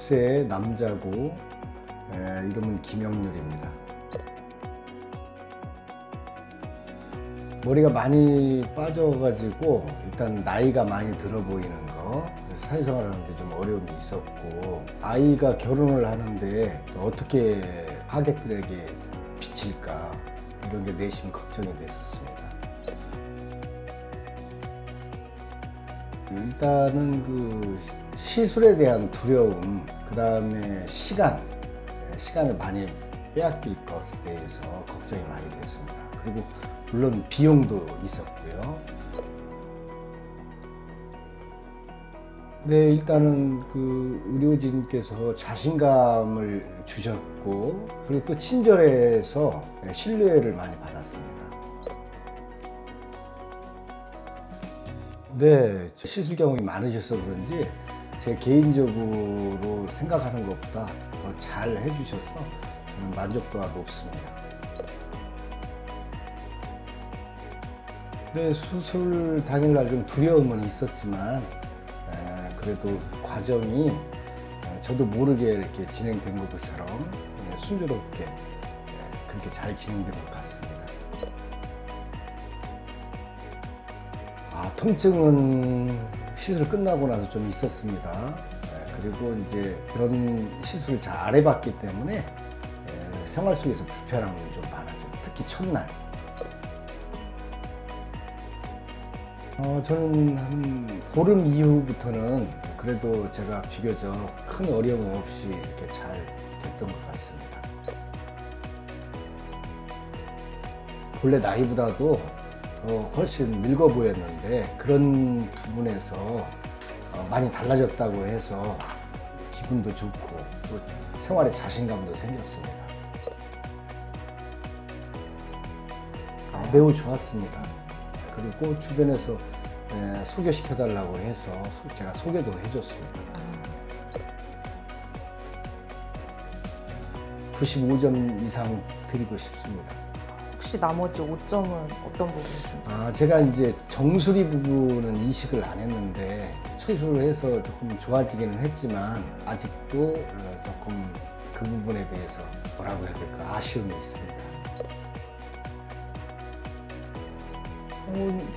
50세 남자고 이름은 김영률입니다. 머리가 많이 빠져가지고 일단 나이가 많이 들어 보이는 거, 그래서 사회생활 하는데 좀 어려움이 있었고, 아이가 결혼을 하는데 또 어떻게 하객들에게 비칠까 이런 게 내심 걱정이 됐었습니다. 일단은 그 시술에 대한 두려움, 그 다음에 시간을 많이 빼앗길 것에 대해서 걱정이 많이 됐습니다. 그리고 물론 비용도 있었고요. 네, 일단은 그 의료진께서 자신감을 주셨고, 그리고 또 친절해서 신뢰를 많이 받았습니다. 네, 시술 경험이 많으셔서 그런지 제 개인적으로 생각하는 것보다 더 잘 해주셔서 저는 만족도가 높습니다. 네, 수술 당일날 좀 두려움은 있었지만 그래도 과정이 저도 모르게 이렇게 진행된 것처럼 순조롭게 그렇게 잘 진행된 것 같습니다. 통증은 시술 끝나고 나서 좀 있었습니다. 그리고 이제 그런 시술을 잘 안 해봤기 때문에 생활 속에서 불편함을 좀 많았죠. 특히 첫날. 저는 한 보름 이후부터는 그래도 제가 비교적 큰 어려움 없이 이렇게 잘 됐던 것 같습니다. 본래 나이보다도 더 훨씬 늙어 보였는데 그런 부분에서 많이 달라졌다고 해서 기분도 좋고 또 생활에 자신감도 생겼습니다. 매우 좋았습니다. 그리고 주변에서 소개시켜달라고 해서 제가 소개도 해줬습니다. 95점 이상 드리고 싶습니다. 혹시 나머지 5점은 어떤 부분이신지? 제가 이제 정수리 부분은 이식을 안 했는데 수술을 해서 조금 좋아지기는 했지만 아직도 조금 그 부분에 대해서 뭐라고 해야 될까 아쉬움이 있습니다.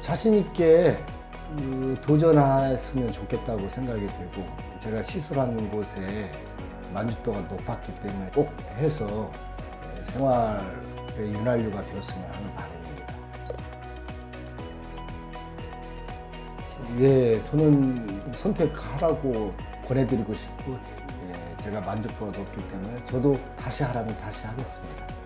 자신 있게 도전했으면 좋겠다고 생각이 되고, 제가 시술하는 곳에 만족도가 높았기 때문에 꼭 해서 생활의 윤활유가 되었으면 하는 바람입니다. 예, 저는 선택하라고 권해드리고 싶고, 제가 만족도가 높기 때문에 저도 다시 하라면 다시 하겠습니다.